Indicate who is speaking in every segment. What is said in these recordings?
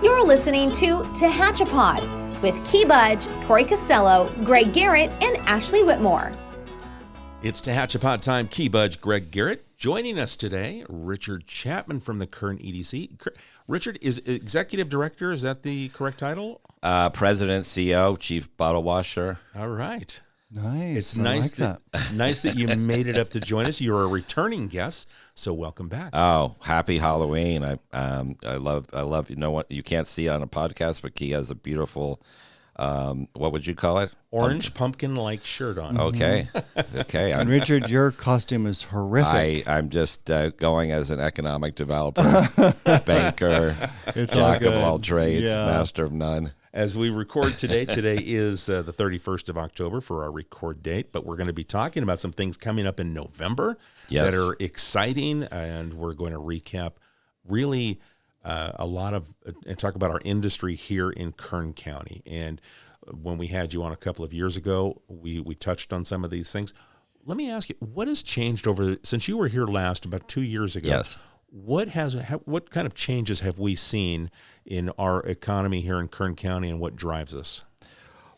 Speaker 1: You're listening to Tehachapi with Key Budge, Tori Costello, Greg Garrett, and Ashley Whitmore.
Speaker 2: It's Tehachapi time. Key Budge, Greg Garrett. Joining us today, Richard Chapman from the Kern EDC. Richard is Executive Director. Is that the correct title?
Speaker 3: President, CEO, Chief Bottle Washer.
Speaker 2: All right.
Speaker 4: Nice.
Speaker 2: It's nice that you made it up to join us. You're a returning guest, so welcome back.
Speaker 3: Oh, happy Halloween! I love. You know what? You can't see it on a podcast, but Key has a beautiful. What would you call it?
Speaker 2: Orange pumpkin-like shirt on.
Speaker 3: Okay.
Speaker 4: And Richard, your costume is horrific.
Speaker 3: I'm just going as an economic developer, banker, jack of all trades, master of none.
Speaker 2: As we record today is the 31st of October for our record date, but we're going to be talking about some things coming up in November that are exciting, and we're going to recap really a lot of and talk about our industry here in Kern County. And when we had you on a couple of years ago, we touched on some of these things. Let me ask you, what has changed since you were here last about 2 years ago?
Speaker 3: Yes.
Speaker 2: What kind of changes have we seen in our economy here in Kern County, and what drives us?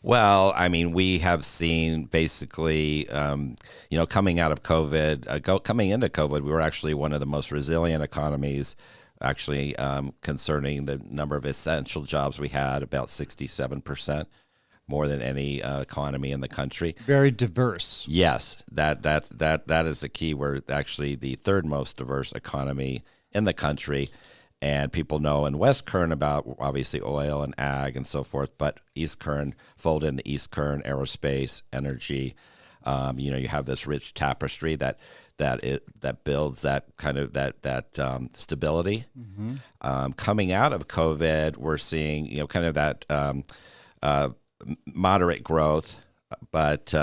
Speaker 3: Well, I mean, we have seen basically, coming out of COVID, coming into COVID, we were actually one of the most resilient economies, actually concerning the number of essential jobs we had, about 67%. More than any economy in the country.
Speaker 4: Very diverse.
Speaker 3: Yes, that is the key. We're actually the third most diverse economy in the country, and people know in West Kern about obviously oil and ag and so forth, but East Kern fold in the East Kern aerospace, energy. You have this rich tapestry that builds that kind of that stability. Mm-hmm. Coming out of COVID, we're seeing kind of that. Moderate growth, but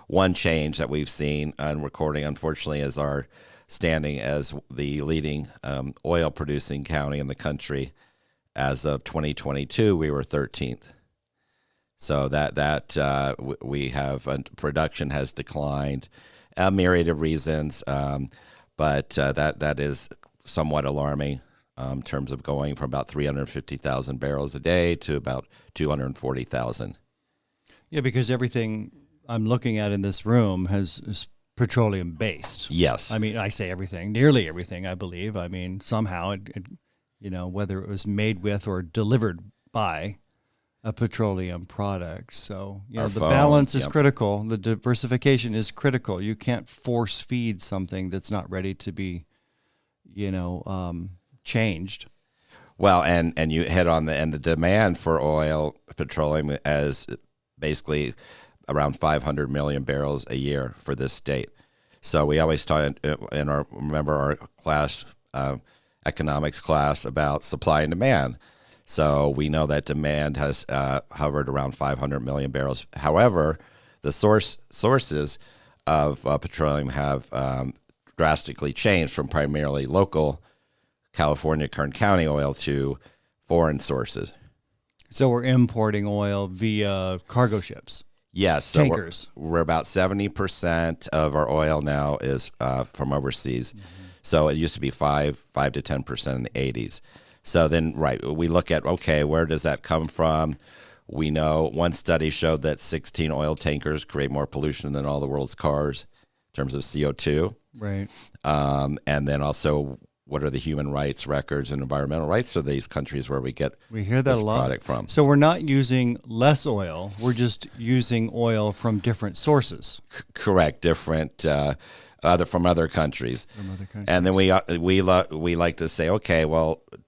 Speaker 3: one change that we've seen on recording, unfortunately, is our standing as the leading oil-producing county in the country. As of 2022, we were 13th. So we have production has declined, a myriad of reasons, but that is somewhat alarming. In terms of going from about 350,000 barrels a day to about 240,000.
Speaker 4: Yeah, because everything I'm looking at in this room is petroleum based.
Speaker 3: Yes.
Speaker 4: I mean, I say everything, nearly everything, I believe. I mean, somehow, whether it was made with or delivered by a petroleum product. So, the balance is critical. The diversification is critical. You can't force feed something that's not ready to be, changed.
Speaker 3: Well, and you hit on the demand for oil, petroleum, as basically around 500 million barrels a year for this state. So we always talk in our class, economics class, about supply and demand. So we know that demand has hovered around 500 million barrels. However, the sources of petroleum have drastically changed from primarily local California, Kern County oil to foreign sources.
Speaker 4: So we're importing oil via cargo ships.
Speaker 3: Yes.
Speaker 4: Tankers.
Speaker 3: So we're about 70% of our oil now is from overseas. Mm-hmm. So it used to be 5 to 10% in the 80s. So then, we look at, where does that come from? We know one study showed that 16 oil tankers create more pollution than all the world's cars in terms of CO2.
Speaker 4: Right.
Speaker 3: And then also, what are the human rights records and environmental rights of these countries where we hear that
Speaker 4: a lot
Speaker 3: product from?
Speaker 4: So we're not using less oil. We're just using oil from different sources.
Speaker 3: Correct. Different from other countries. And then we like to say,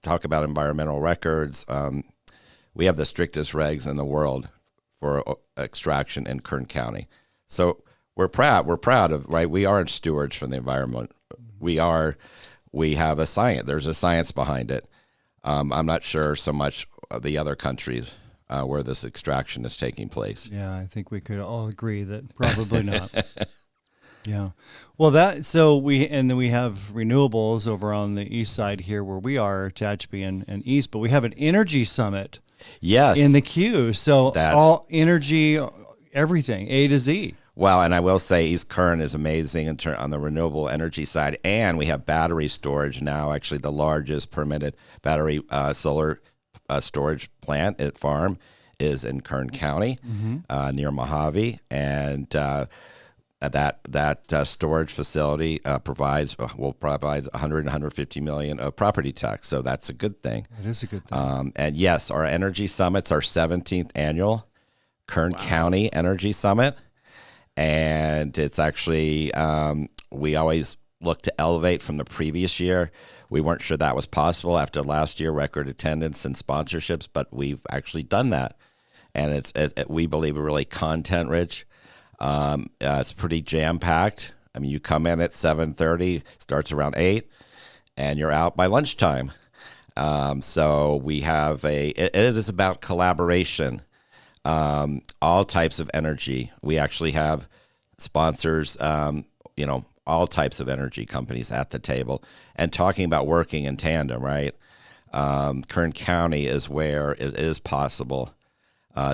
Speaker 3: talk about environmental records. We have the strictest regs in the world for extraction in Kern County. So we're proud of, we are stewards for the environment. We have a science. There's a science behind it. I'm not sure so much of the other countries where this extraction is taking place.
Speaker 4: Yeah, I think we could all agree that probably not. Yeah. Well, then we have renewables over on the east side here where we are, Tehachapi and east, but we have an energy summit.
Speaker 3: Yes.
Speaker 4: In the queue. So all energy, everything, A to Z.
Speaker 3: Well, and I will say East Kern is amazing on the renewable energy side, and we have battery storage now, actually the largest permitted battery solar storage plant at farm is in Kern County, near Mojave, and that storage facility will provide 150 million of property tax. So that's a good thing.
Speaker 4: It is a good thing.
Speaker 3: And yes, our energy summit's our 17th annual Kern County Energy Summit, and it's actually we always look to elevate from the previous year. We weren't sure that was possible after last year, record attendance and sponsorships, but we've actually done that, and we believe really content rich. It's pretty jam packed. I mean, you come in at 7:30, starts around 8, and you're out by lunchtime. So we have it is about collaboration, all types of energy. We actually have sponsors, all types of energy companies at the table, and talking about working in tandem, right? Kern County is where it is possible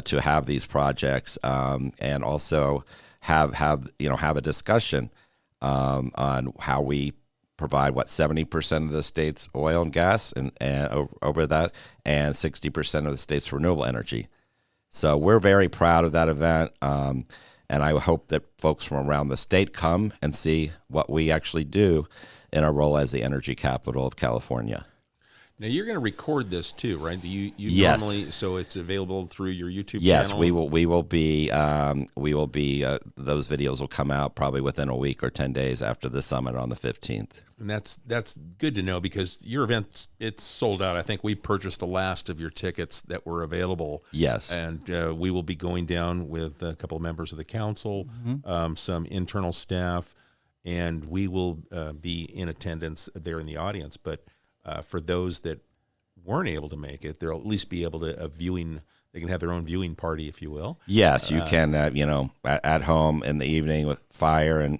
Speaker 3: to have these projects, and also have a discussion on how we provide 70% of the state's oil and gas and over that, and 60% of the state's renewable energy. So we're very proud of that event, and I hope that folks from around the state come and see what we actually do in our role as the energy capital of California.
Speaker 2: Now you're going to record this too, right? You
Speaker 3: Yes.
Speaker 2: Normally, so it's available through your YouTube
Speaker 3: Yes,
Speaker 2: channel?
Speaker 3: we will be those videos will come out probably within a week or 10 days after the summit on the 15th.
Speaker 2: And that's good to know, because your event, it's sold out. I think we purchased the last of your tickets that were available.
Speaker 3: Yes.
Speaker 2: And we will be going down with a couple of members of the council, some internal staff, and we will be in attendance there in the audience. But for those that weren't able to make it, they'll at least be able to they can have their own viewing party, if you will.
Speaker 3: Yes, you can, at home in the evening with fire and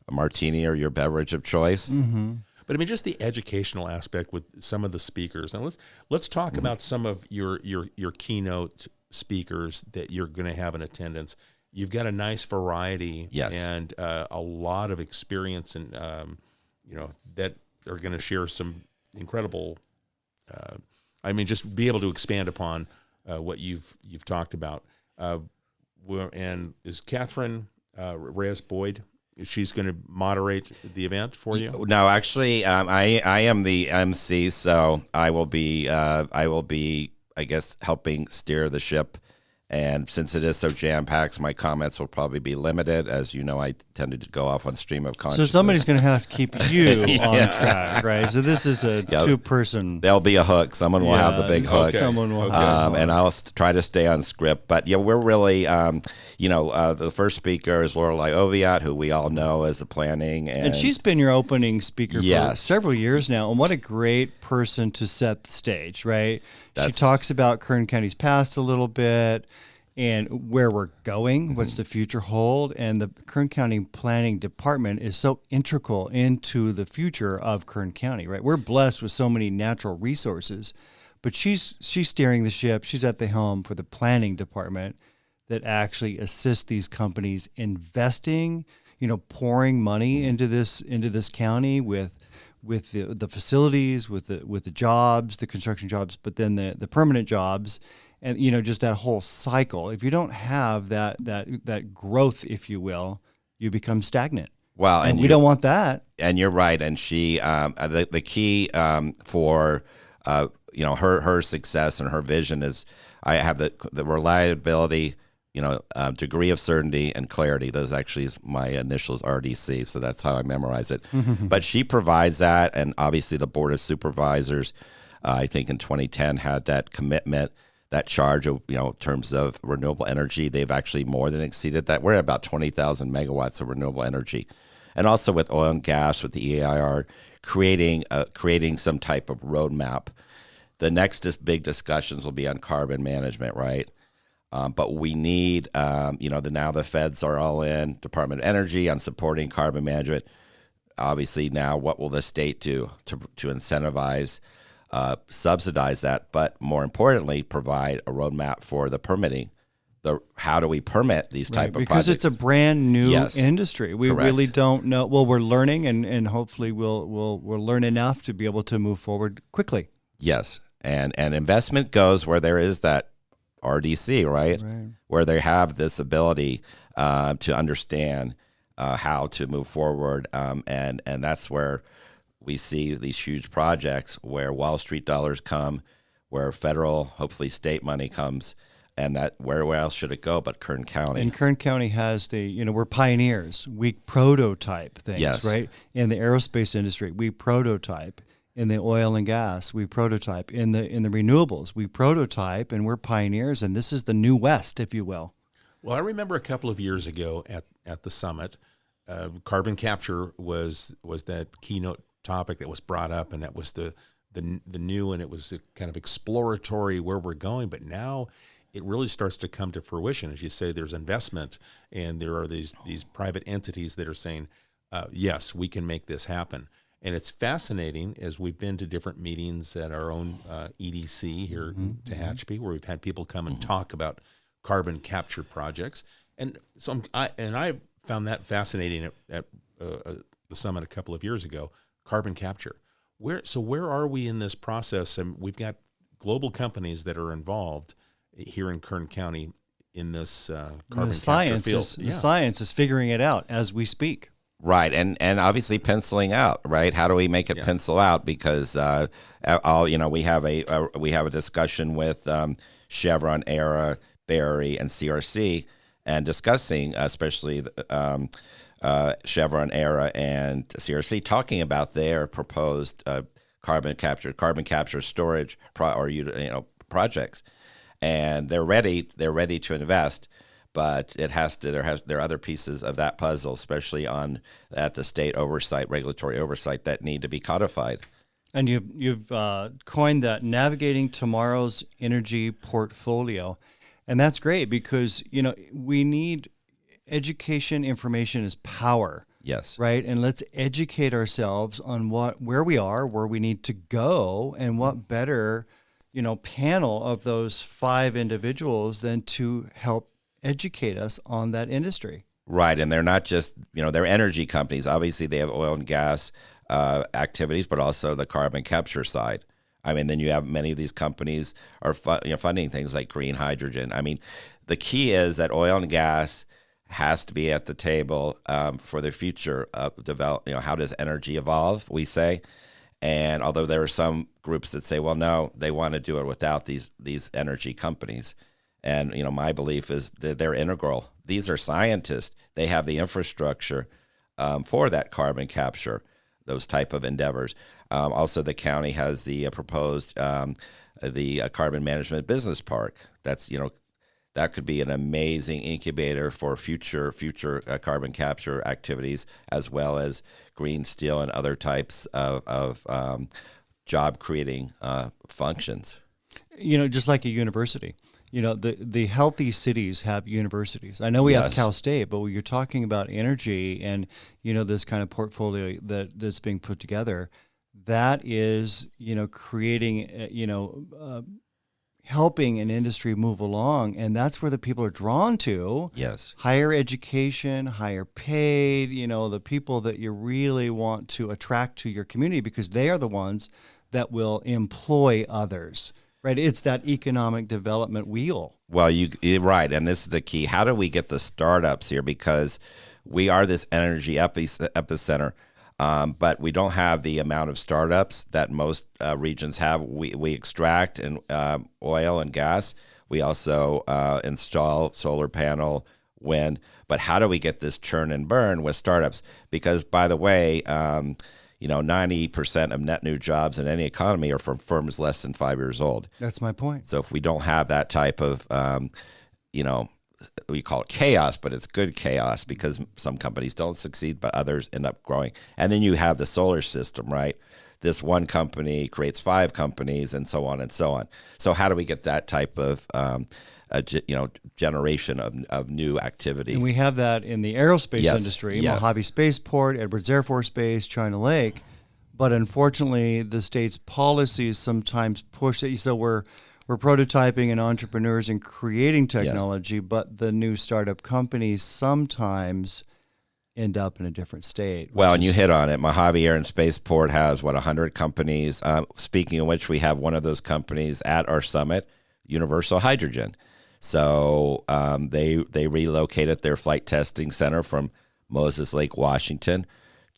Speaker 3: a martini or your beverage of choice.
Speaker 4: Mm-hmm.
Speaker 2: But I mean, just the educational aspect with some of the speakers. And let's talk about some of your keynote speakers that you're going to have in attendance. You've got a nice variety,
Speaker 3: yes,
Speaker 2: and a lot of experience, and that are going to share some incredible. Just be able to expand upon what you've talked about. And is Catherine Reyes Boyd? She's going to moderate the event for you?
Speaker 3: No, actually, I am the MC, so I will be, I guess, helping steer the ship. And since it is so jam-packed, my comments will probably be limited. As you know, I tended to go off on stream of consciousness.
Speaker 4: So somebody's going to have to keep you on track, right? So this is a two-person.
Speaker 3: There'll be a hook. Someone will have the big hook.
Speaker 2: Okay.
Speaker 4: Someone will.
Speaker 3: And I'll try to stay on script. But, we're really, the first speaker is Lorelei Oviatt, who we all know as the planning.
Speaker 4: And she's been your opening speaker for several years now. And what a great person to set the stage, right? She talks about Kern County's past a little bit, and where we're going, what's the future hold, and the Kern County Planning Department is so integral into the future of Kern County, right? We're blessed with so many natural resources, but she's steering the ship. She's at the helm for the planning department that actually assists these companies investing, pouring money into this county with the facilities, with the jobs, the construction jobs, but then the permanent jobs. And, just that whole cycle. If you don't have that growth, if you will, you become stagnant.
Speaker 3: Well,
Speaker 4: and we don't want that.
Speaker 3: And you're right. And she, the key for, her success and her vision is I have the reliability, degree of certainty and clarity. Those actually is my initials, RDC. So that's how I memorize it. But she provides that. And obviously the Board of Supervisors, I think in 2010 had that commitment, that charge of, in terms of renewable energy. They've actually more than exceeded that. We're at about 20,000 megawatts of renewable energy. And also with oil and gas, with the EIR, creating some type of roadmap. The next big discussions will be on carbon management, right? But we need, now the feds are all in, Department of Energy on supporting carbon management. Obviously now what will the state do to incentivize, subsidize that, but more importantly, provide a roadmap for the permitting. How do we permit these type of projects?
Speaker 4: Because it's a brand new industry. We
Speaker 3: Correct.
Speaker 4: really don't know. Well, we're learning, and hopefully we'll learn enough to be able to move forward quickly.
Speaker 3: Yes. And investment goes where there is that RDC, right? Where they have this ability to understand how to move forward. And that's where we see these huge projects where Wall Street dollars come, where federal, hopefully state money comes, and that where else should it go but Kern County?
Speaker 4: And Kern County has we're pioneers. We prototype things, right? In the aerospace industry, we prototype. In the oil and gas, we prototype. In the renewables, we prototype, and we're pioneers. And this is the new West, if you will.
Speaker 2: Well, I remember a couple of years ago at the summit, carbon capture was that keynote topic that was brought up, and that was the new, and it was kind of exploratory where we're going. But now it really starts to come to fruition. As you say, there's investment, and there are these private entities that are saying, yes, we can make this happen. And it's fascinating as we've been to different meetings at our own EDC here in Tehachapi, where we've had people come and talk about carbon capture projects. And so I found that fascinating at the summit a couple of years ago, carbon capture. Where are we in this process? And we've got global companies that are involved here in Kern County in this carbon capture field.
Speaker 4: The science is figuring it out as we speak.
Speaker 3: Right, and obviously penciling out, right? How do we make it pencil out? Because we have a discussion with Chevron, Era, Berry, and CRC, and discussing especially Chevron, Era, and CRC talking about their proposed carbon capture storage projects, and they're ready to invest. But there are other pieces of that puzzle, especially at the state oversight, regulatory oversight, that need to be codified.
Speaker 4: And you've coined that navigating tomorrow's energy portfolio, and that's great because we need education. Information is power.
Speaker 3: Yes.
Speaker 4: Right, and let's educate ourselves on where we are, where we need to go, and what better panel of those 5 individuals than to help educate us on that industry.
Speaker 3: Right, and they're not just, they're energy companies. Obviously, they have oil and gas activities, but also the carbon capture side. I mean, then you have many of these companies are funding things like green hydrogen. I mean, the key is that oil and gas has to be at the table for the future of how does energy evolve, we say. And although there are some groups that say, well, no, they want to do it without these energy companies. And, my belief is that they're integral. These are scientists. They have the infrastructure for that carbon capture, those type of endeavors. Also, the county has the proposed the carbon management business park. That's, that could be an amazing incubator for future carbon capture activities, as well as green steel and other types of job creating functions.
Speaker 4: Just like a university. The healthy cities have universities. I know we have Cal State, but when you're talking about energy and, this kind of portfolio that's being put together, that is, creating, helping an industry move along. And that's where the people are drawn to.
Speaker 3: Yes. Higher
Speaker 4: education, higher paid, the people that you really want to attract to your community because they are the ones that will employ others. Right, it's that economic development wheel.
Speaker 3: Well, you're right, and this is the key. How do we get the startups here? Because we are this energy epicenter, but we don't have the amount of startups that most regions have. We extract oil and gas. We also install solar panel, wind. But how do we get this churn and burn with startups? Because, by the way, 90% of net new jobs in any economy are from firms less than 5 years old.
Speaker 4: That's my point.
Speaker 3: So if we don't have that type of, we call it chaos, but it's good chaos because some companies don't succeed, but others end up growing. And then you have the solar system, right? This one company creates 5 companies and so on and so on. So how do we get that type of generation of new activity?
Speaker 4: And we have that in the aerospace industry, Mojave Spaceport, Edwards Air Force Base, China Lake. But unfortunately, the state's policies sometimes push it. So we're prototyping and entrepreneurs and creating technology, but the new startup companies sometimes end up in a different state.
Speaker 3: Well, and you hit on it. Mojave Air and Spaceport has, 100 companies. Speaking of which, we have one of those companies at our summit, Universal Hydrogen. So they relocated their flight testing center from Moses Lake, Washington,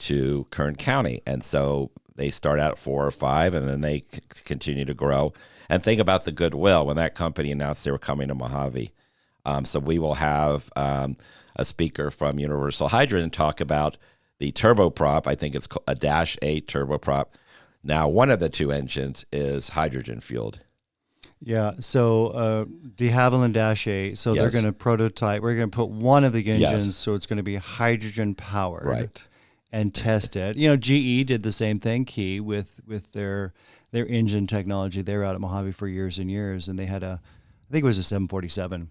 Speaker 3: to Kern County. And so they start out at 4 or 5, and then they continue to grow. And think about the goodwill when that company announced they were coming to Mojave. So we will have a speaker from Universal Hydrogen talk about the turboprop. I think it's called a Dash 8 turboprop. Now, one of the 2 engines is hydrogen fueled.
Speaker 4: Yeah, so de Havilland Dash 8, so
Speaker 3: Yes.
Speaker 4: they're going to prototype. We're going to put one of the engines,
Speaker 3: Yes.
Speaker 4: so it's going to be hydrogen powered.
Speaker 3: Right.
Speaker 4: And test it. GE did the same thing, Key, with their engine technology. They were out at Mojave for years and years, and they had I think it was a 747.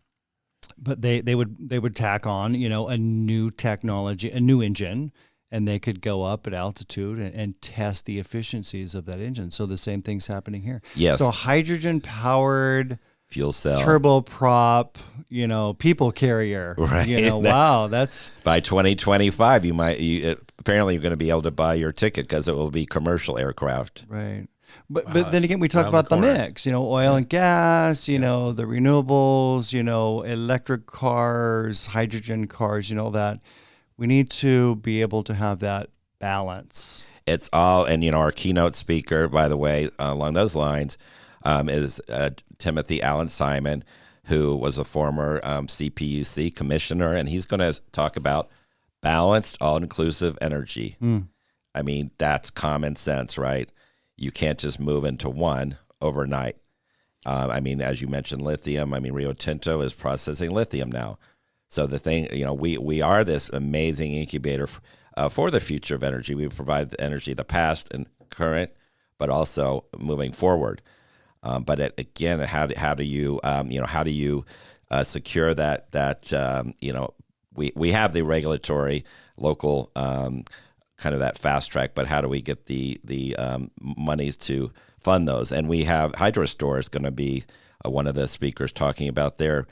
Speaker 4: But they would tack on, a new technology, a new engine, and they could go up at altitude and test the efficiencies of that engine. So the same thing's happening here.
Speaker 3: Yes.
Speaker 4: So hydrogen powered
Speaker 3: Fuel cell.
Speaker 4: turboprop, people carrier.
Speaker 3: Right.
Speaker 4: Wow, that's
Speaker 3: By 2025, apparently you're going to be able to buy your ticket because it will be commercial aircraft.
Speaker 4: right. But
Speaker 2: Wow,
Speaker 4: but then again, we talk
Speaker 2: around the
Speaker 4: about the
Speaker 2: corner.
Speaker 4: mix, oil and gas, the renewables, electric cars, hydrogen cars, that we need to be able to have that balance.
Speaker 3: It's all, and our keynote speaker, by the way, along those lines, is Timothy Allen Simon, who was a former CPUC commissioner, and he's going to talk about balanced, all-inclusive energy. I mean, that's common sense, right? You can't just move into one overnight. As you mentioned, lithium. Rio Tinto is processing lithium now. So the thing, we are this amazing incubator for the future of energy. We provide the energy, the past and current, but also moving forward. But again, how do you secure that we have the regulatory local kind of that fast track, but how do we get the monies to fund those? And we have HydroStore is going to be one of the speakers talking about their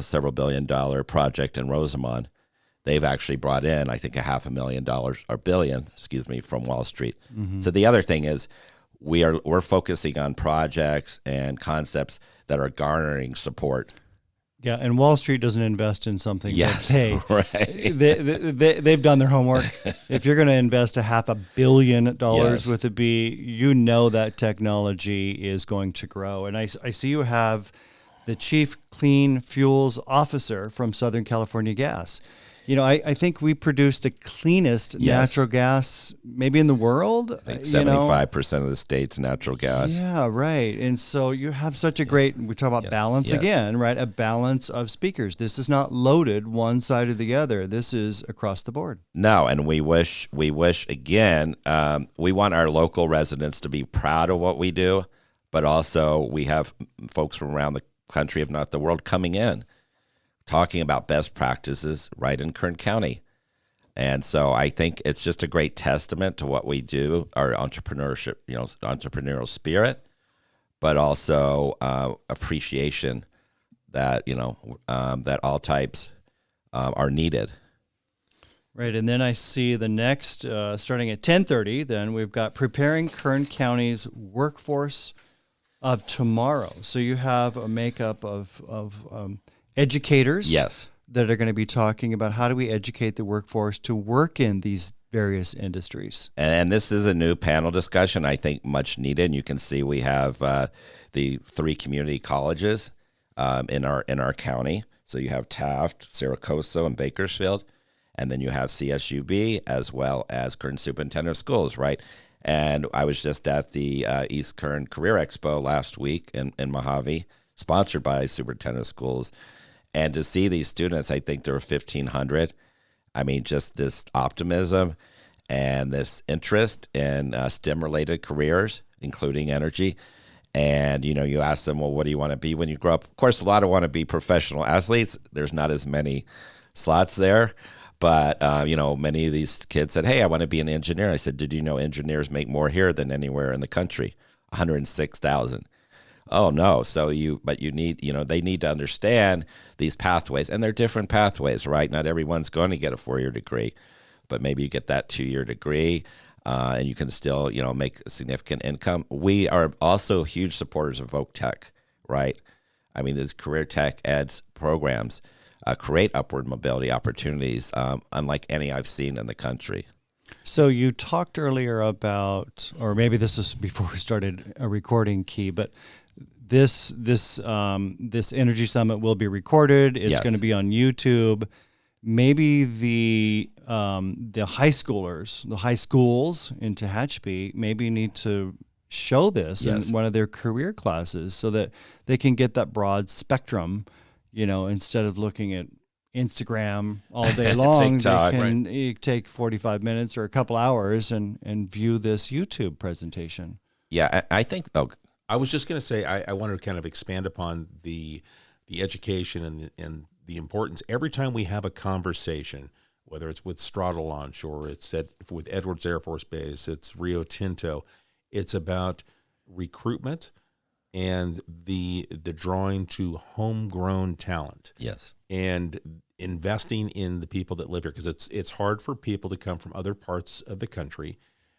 Speaker 3: several $billion project in Rosamond. They've actually brought in, I think, $500,000 or billion, from Wall Street. Mm-hmm. So the other thing is we're focusing on projects and concepts that are garnering support.
Speaker 4: Yeah, and Wall Street doesn't invest in something
Speaker 3: Yes,
Speaker 4: right. They've done their homework. If you're going to invest $500 million
Speaker 3: Yes.
Speaker 4: with a B, that technology is going to grow. And I see you have the Chief Clean Fuels Officer from Southern California Gas. I think we produce the cleanest natural gas maybe in the world.
Speaker 3: I think 75% of the state's natural gas.
Speaker 4: Yeah, right. And so you have such a great, we talk about balance again, right? A balance of speakers. This is not loaded one side or the other. This is across the board.
Speaker 3: No, and we wish again, we want our local residents to be proud of what we do, but also we have folks from around the country, if not the world, coming in, talking about best practices right in Kern County. And so I think it's just a great testament to what we do, our entrepreneurship, entrepreneurial spirit, but also appreciation that, that all types are needed.
Speaker 4: Right, and then I see the next, starting at 10:30, then we've got Preparing Kern County's Workforce of Tomorrow. So you have a makeup of educators that are going to be talking about how do we educate the workforce to work in these various industries.
Speaker 3: And this is a new panel discussion, I think much needed. And you can see we have the 3 community colleges in our county. So you have Taft, Saracoso, and Bakersfield. And then you have CSUB as well as Kern Superintendent of Schools, right? And I was just at the East Kern Career Expo last week in Mojave, sponsored by Superintendent of Schools. And to see these students, I think there were 1,500. Just this optimism and this interest in STEM-related careers, including energy. And, you ask them, well, what do you want to be when you grow up? Of course, a lot of want to be professional athletes. There's not as many slots there. But, many of these kids said, hey, I want to be an engineer. I said, did you know engineers make more here than anywhere in the country? 106,000. Oh, no. So you need, they need to understand these pathways. And they're different pathways, right? Not everyone's going to get a 4-year degree. but maybe you get that 2-year degree, and you can still, make a significant income. We are also huge supporters of Voc Tech, right? I mean, these career tech eds programs create upward mobility opportunities unlike any I've seen in the country.
Speaker 4: So you talked earlier about, or maybe this is before we started a recording, Key, but this Energy Summit will be recorded. It's going to be on YouTube. Maybe the high schoolers, the high schools in Tehachapi, maybe need to show this in one of their career classes so that they can get that broad spectrum, instead of looking at Instagram all day long.
Speaker 3: TikTok,
Speaker 4: they can take 45 minutes or a couple hours and view this YouTube presentation.
Speaker 3: Yeah, I think.
Speaker 2: I was just going to say I wanted to kind of expand upon the education and the importance. Every time we have a conversation, whether it's with Strata Launch or it's with Edwards Air Force Base, it's Rio Tinto, it's about recruitment and the drawing to homegrown talent.
Speaker 3: Yes.
Speaker 2: And investing in the people that live here, because it's hard for people to come from other parts of the country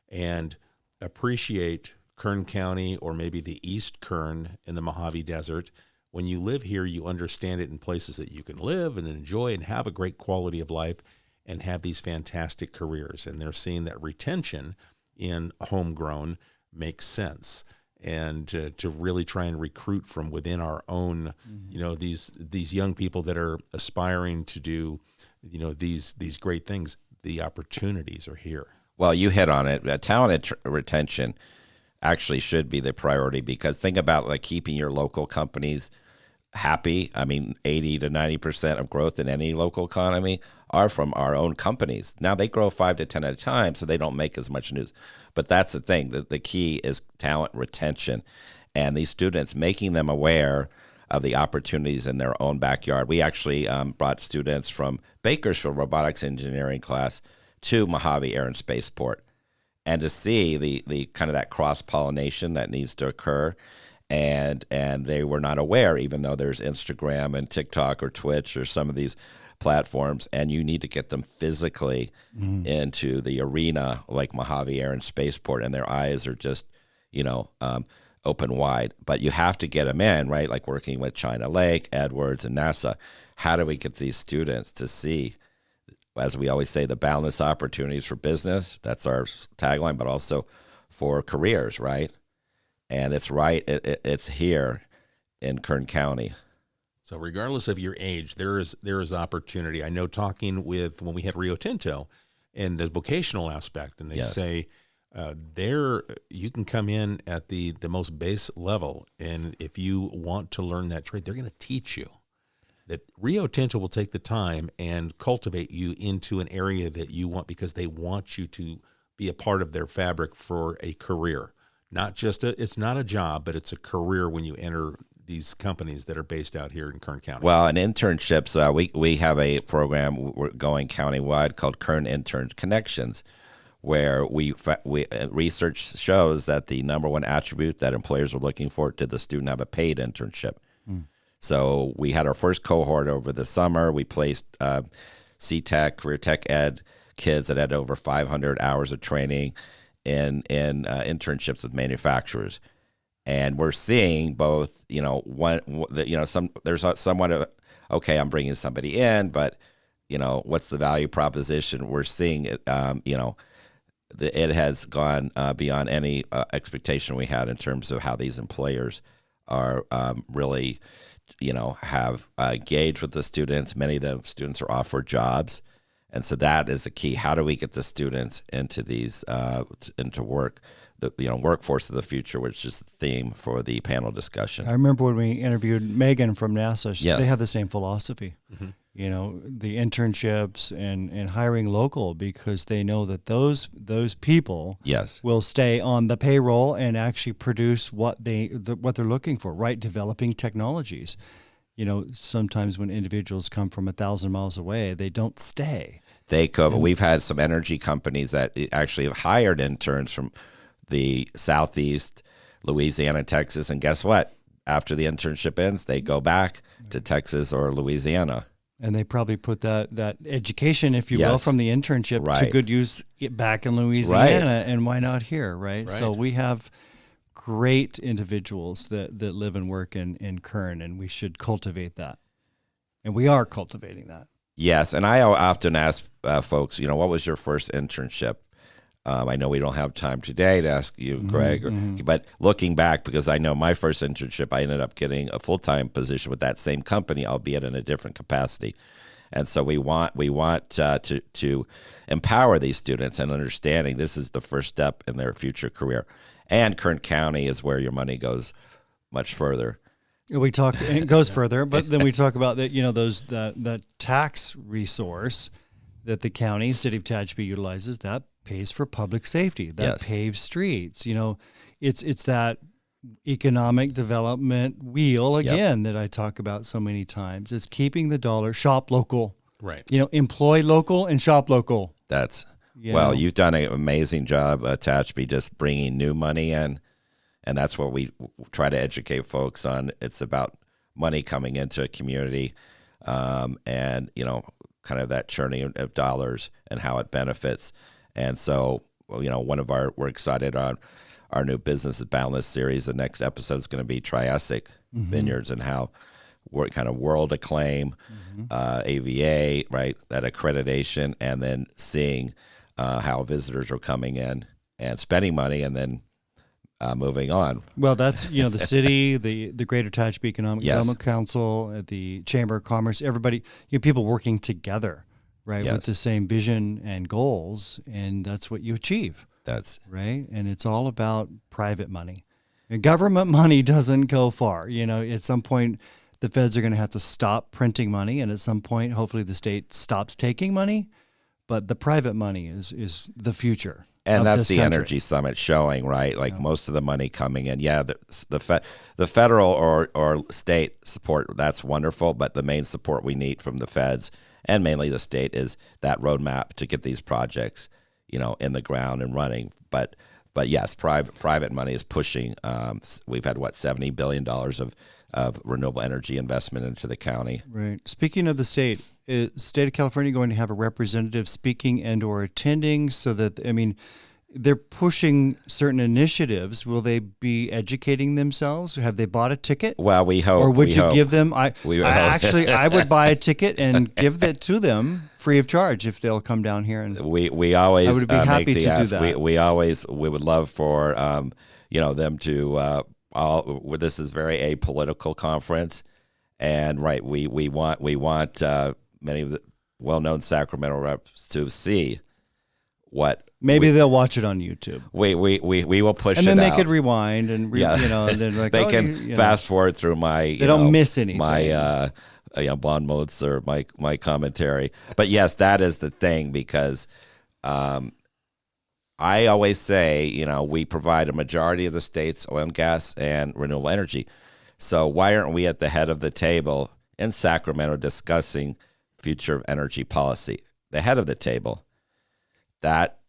Speaker 2: and appreciate Kern County or maybe the East Kern in the Mojave Desert. When you live here, you understand it in places that you can live and enjoy and have a great quality of life and have these fantastic careers. And they're seeing that retention in homegrown makes sense. And to really try and recruit from within our own, these young people that are aspiring to do, these great things, the opportunities are here.
Speaker 3: Well, you hit on it. Talent retention actually should be the priority, because think about keeping your local companies happy. I mean, 80 to 90% of growth in any local economy are from our own companies. Now they grow 5 to 10 at a time, so they don't make as much news. But that's the thing. The key is talent retention, and these students, making them aware of the opportunities in their own backyard. We actually brought students from Bakersfield robotics engineering class to Mojave Air and Spaceport, and to see the kind of that cross-pollination that needs to occur. And they were not aware, even though there's Instagram and TikTok or Twitch or some of these platforms, and you need to get them physically into the arena like Mojave Air and Spaceport, and their eyes are just, open wide. But you have to get them in, right? Like working with China Lake, Edwards, and NASA. How do we get these students to see, as we always say, the boundless opportunities for business? That's our tagline, but also for careers, right? And it's here in Kern County.
Speaker 2: So regardless of your age, there is opportunity. I know, talking with, when we had Rio Tinto and the vocational aspect, and they say you can come in at the most base level, and if you want to learn that trade, they're going to teach you. That Rio Tinto will take the time and cultivate you into an area that you want, because they want you to be a part of their fabric for a career. Not just it's not a job, but it's a career when you enter these companies that are based out here in Kern County.
Speaker 3: Well, and internships, we have a program we're going countywide called Kern Intern Connections, where we research shows that the number one attribute that employers are looking for, did the student have a paid internship? So we had our first cohort over the summer. We placed C-Tech, Career Tech Ed kids that had over 500 hours of training in internships with manufacturers, and we're seeing both. There's somewhat of, okay, I'm bringing somebody in, but what's the value proposition? We're seeing it. It has gone beyond any expectation we had in terms of how these employers are really, have engaged with the students. Many of the students are offered jobs. And so that is the key. How do we get the students into these into work, the workforce of the future, which is the theme for the panel discussion.
Speaker 4: I remember when we interviewed Megan from NASA. They have the same philosophy. The internships and hiring local, because they know that those people will stay on the payroll and actually produce what they're looking for. Right, developing technologies. Sometimes when individuals come from 1,000 miles away, they don't stay.
Speaker 3: They could. We've had some energy companies that actually have hired interns from the Southeast, Louisiana, Texas, and guess what? After the internship ends, they go back to Texas or Louisiana.
Speaker 4: And they probably put that education, if you will, from the internship to good use back in Louisiana, and why not here, right? So we have great individuals that live and work in Kern, and we should cultivate that. And we are cultivating that.
Speaker 3: Yes, and I often ask folks, what was your first internship? I know we don't have time today to ask you, Greg, but looking back, because I know my first internship, I ended up getting a full-time position with that same company, albeit in a different capacity. And so we want to empower these students and understanding this is the first step in their future career. And Kern County is where your money goes much further.
Speaker 4: We talk, and it goes further, but then we talk about that, that tax resource that the county, city of Tehachapi utilizes, that pays for public safety, that paves streets. It's that economic development wheel again that I talk about so many times. It's keeping the dollar, shop local,
Speaker 2: right?
Speaker 4: Employ local and shop local.
Speaker 3: That's you've done an amazing job, Tehachapi, just bringing new money in, and that's what we try to educate folks on. It's about money coming into a community, and kind of that churning of dollars and how it benefits. And so, we're excited on our new Business is Boundless series. The next episode is going to be Triassic Vineyards and how we're kind of world acclaim, AVA, right? That accreditation, and then seeing how visitors are coming in and spending money and then moving on.
Speaker 4: Well, that's, the city, the Greater Tehachapi Economic Development Council, the Chamber of Commerce, everybody, people working together. Right, with the same vision and goals, and that's what you achieve. That's right, and it's all about private money. And government money doesn't go far. At some point, the feds are going to have to stop printing money, and at some point, hopefully, the state stops taking money. But the private money is the future.
Speaker 3: And that's the Energy Summit showing, right? Like most of the money coming in. Yeah, the federal or state support, that's wonderful, but the main support we need from the feds and mainly the state is that roadmap to get these projects, in the ground and running. But yes, private money is pushing. We've had $70 billion of renewable energy investment into the county.
Speaker 4: Right. Speaking of the state, is the state of California going to have a representative speaking and or attending so that, they're pushing certain initiatives. Will they be educating themselves? Have they bought a ticket?
Speaker 3: Well, we hope.
Speaker 4: Or would you give them?
Speaker 3: I
Speaker 4: would buy a ticket and give that to them free of charge if they'll come down here. And
Speaker 3: we always
Speaker 4: I would be happy to do that.
Speaker 3: We would love for them to. This is very apolitical conference, and we want many of the well-known Sacramento reps to see what.
Speaker 4: Maybe they'll watch it on YouTube.
Speaker 3: We will push it out.
Speaker 4: And then they could rewind and, and then
Speaker 3: they can fast forward through my,
Speaker 4: they don't miss anything.
Speaker 3: My, bon mots or my commentary. But yes, that is the thing because I always say, we provide a majority of the state's oil and gas and renewable energy. So why aren't we at the head of the table in Sacramento discussing future of energy policy? The head of the table. That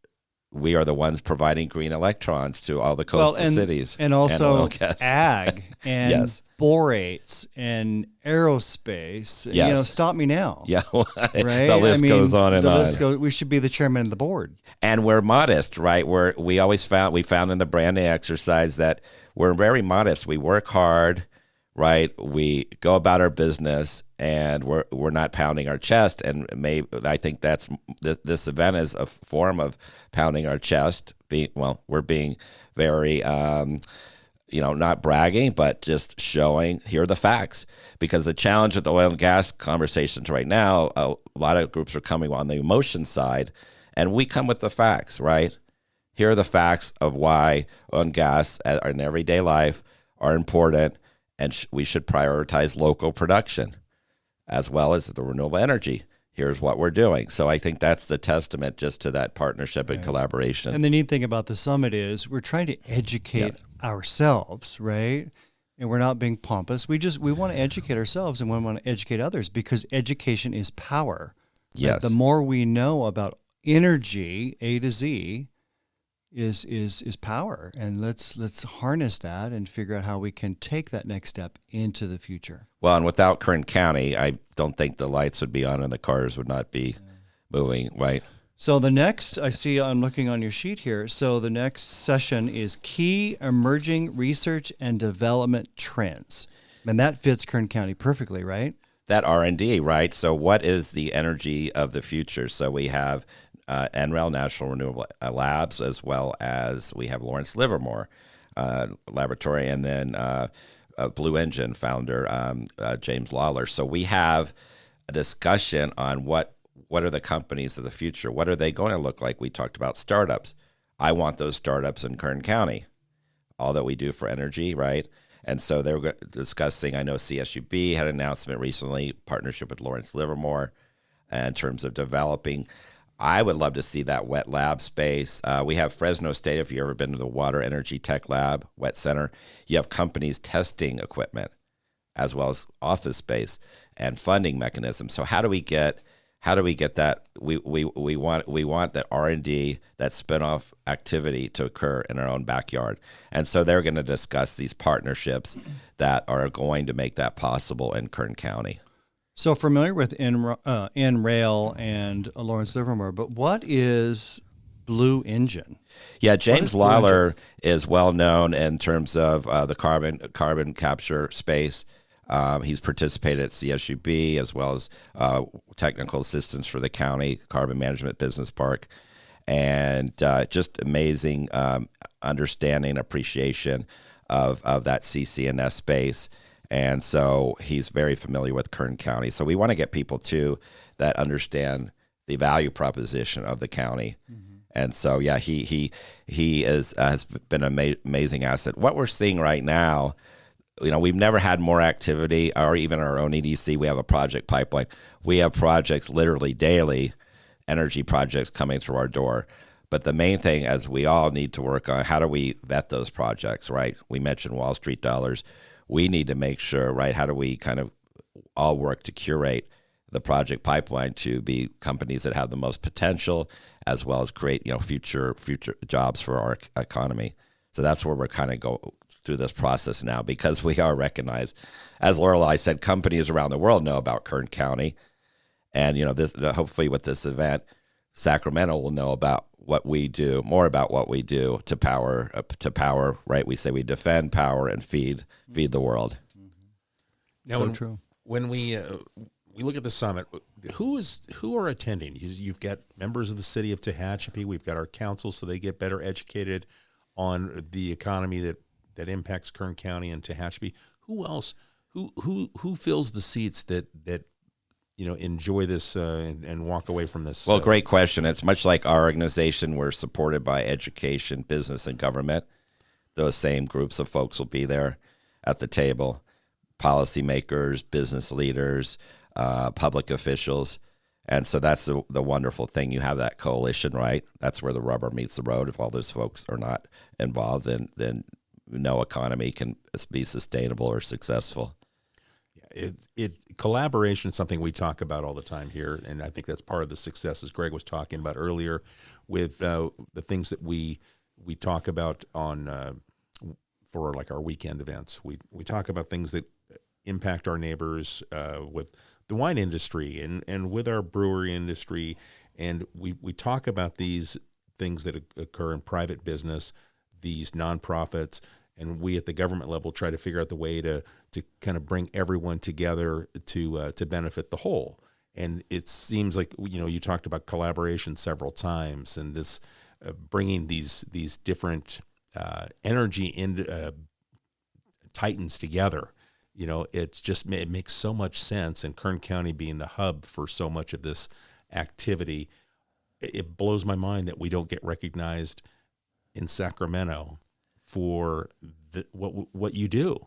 Speaker 3: we are the ones providing green electrons to all the coastal cities.
Speaker 4: And also ag and borates and aerospace. Stop me now.
Speaker 3: Yeah,
Speaker 4: right?
Speaker 3: The list goes on and on.
Speaker 4: We should be the chairman of the board.
Speaker 3: And we're modest, right? We found in the branding exercise that we're very modest. We work hard, right? We go about our business, and we're not pounding our chest. And I think that's this event is a form of pounding our chest. We're being very, not bragging, but just showing here are the facts. Because the challenge with the oil and gas conversations right now, a lot of groups are coming on the emotion side, and we come with the facts, right? Here are the facts of why oil and gas in everyday life are important. And we should prioritize local production as well as the renewable energy. Here's what we're doing. So I think that's the testament just to that partnership and collaboration.
Speaker 4: And the neat thing about the summit is we're trying to educate ourselves, right? And we're not being pompous. We want to educate ourselves and we want to educate others because education is power.
Speaker 3: Yes.
Speaker 4: The more we know about energy, A to Z, is power, and let's harness that and figure out how we can take that next step into the future.
Speaker 3: Well, and without Kern County, I don't think the lights would be on and the cars would not be moving, right?
Speaker 4: So the next, I see, I'm looking on your sheet here. So the next session is Key Emerging Research and Development Trends. And that fits Kern County perfectly, right?
Speaker 3: That R&D, right? So what is the energy of the future? So we have NREL, National Renewable Labs, as well as we have Lawrence Livermore Laboratory, and then Blue Engine founder James Lawler. So we have a discussion on what are the companies of the future? What are they going to look like? We talked about startups. I want those startups in Kern County, all that we do for energy, right? And so they were discussing, I know CSUB had an announcement recently, partnership with Lawrence Livermore in terms of developing. I would love to see that wet lab space. We have Fresno State, if you've ever been to the Water Energy Tech Lab, Wet Center, you have companies testing equipment as well as office space and funding mechanisms. So how do we get that? We want that R&D, that spinoff activity to occur in our own backyard. And so they're going to discuss these partnerships that are going to make that possible in Kern County.
Speaker 4: So familiar with NRail and Lawrence Livermore, but what is Blue Engine?
Speaker 3: Yeah, James Lawler is well known in terms of the carbon capture space. He's participated at CSUB as well as technical assistance for the county carbon management business park, and just amazing understanding, appreciation of that CCNS space. And so he's very familiar with Kern County. So we want to get people too that understand the value proposition of the county. Mm-hmm. And so yeah, he has been an amazing asset. What we're seeing right now, we've never had more activity, or even our own EDC. We have a project pipeline. We have projects literally daily, energy projects coming through our door. But the main thing, as we all need to work on, how do we vet those projects, right? We mentioned Wall Street dollars. We need to make sure, right, how do we kind of all work to curate the project pipeline to be companies that have the most potential, as well as create, future jobs for our economy. So that's where we're kind of go through this process now, because we are recognized, as Lorelei said, companies around the world know about Kern County, and hopefully with this event, Sacramento will know about what we do, more about what we do to power. Right? We say we defend, power, and feed the world.
Speaker 2: Now, when we look at the summit, who are attending? You've got members of the city of Tehachapi. We've got our council, so they get better educated on the economy that impacts Kern County and Tehachapi. Who else? Who fills the seats that enjoy this and walk away from this?
Speaker 3: Well, great question. It's much like our organization. We're supported by education, business, and government. Those same groups of folks will be there at the table: policymakers, business leaders, public officials. And so that's the wonderful thing. You have that coalition, right? That's where the rubber meets the road. If all those folks are not involved, then no economy can be sustainable or successful.
Speaker 2: Collaboration is something we talk about all the time here, and I think that's part of the success, as Greg was talking about earlier, with the things that we talk about on for like our weekend events. We talk about things that impact our neighbors with the wine industry and with our brewery industry, and we talk about these things that occur in private business, these nonprofits, and we at the government level try to figure out the way to kind of bring everyone together to benefit the whole. And it seems like you talked about collaboration several times, and this bringing these different energy titans together. It makes so much sense, and Kern County being the hub for so much of this activity, it blows my mind that we don't get recognized in Sacramento for what you do.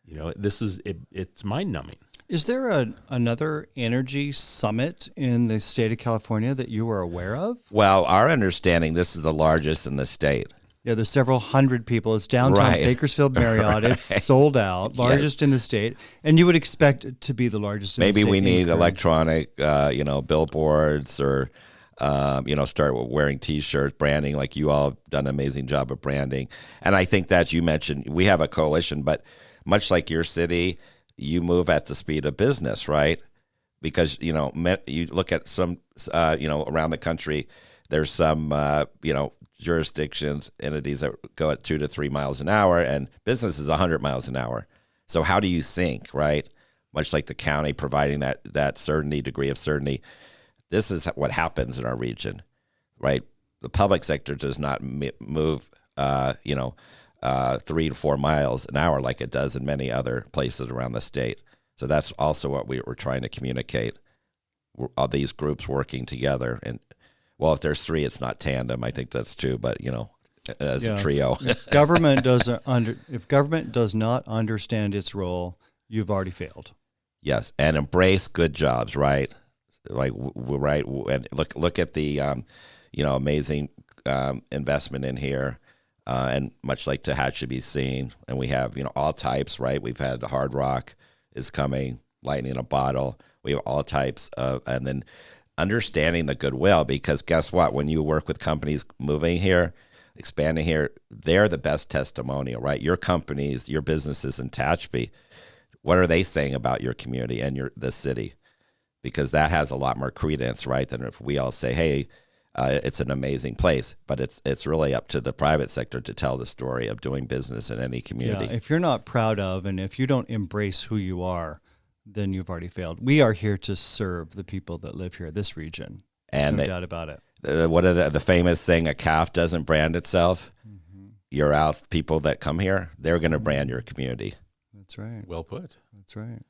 Speaker 2: It's mind numbing.
Speaker 4: Is there another energy summit in the state of California that you are aware of?
Speaker 3: Well, our understanding, this is the largest in the state.
Speaker 4: Yeah, there's several hundred people. It's downtown Bakersfield Marriott. It's sold out, largest in the state, and you would expect it to be the largest in the state.
Speaker 3: Maybe we need electronic, billboards or Start wearing T-shirts, branding, like you all have done an amazing job of branding. And I think that you mentioned we have a coalition, but much like your city, you move at the speed of business, right? Because, you look at some, around the country, there's some, jurisdictions, entities that go at 2 to 3 miles an hour, and business is 100 miles an hour. So how do you sync, right? Much like the county providing that degree of certainty. This is what happens in our region, right? The public sector does not move, 3 to 4 miles an hour like it does in many other places around the state. So that's also what we're trying to communicate. All these groups working together, and if there's 3, it's not tandem. I think that's 2, but as a trio.
Speaker 4: If government does not understand its role, you've already failed.
Speaker 3: Yes, and embrace good jobs, right? Like right, and look at the amazing investment in here, and much like Tehachapi scene, and we have all types, right? We've had the Hard Rock is coming, lightning in a bottle. We have all types of, and then understanding the goodwill, because guess what? When you work with companies moving here, expanding here, they're the best testimonial, right? Your companies, your businesses in Tehachapi, what are they saying about your community and the city? Because that has a lot more credence, right, than if we all say, hey, it's an amazing place. But it's really up to the private sector to tell the story of doing business in any community.
Speaker 4: Yeah, if you're not proud of, and if you don't embrace who you are, then you've already failed. We are here to serve the people that live here, this region. There's no doubt about it.
Speaker 3: What are the famous saying, a calf doesn't brand itself? Mm-hmm. You're out, people that come here, they're going to brand your community.
Speaker 4: That's right.
Speaker 2: Well put.
Speaker 4: That's right.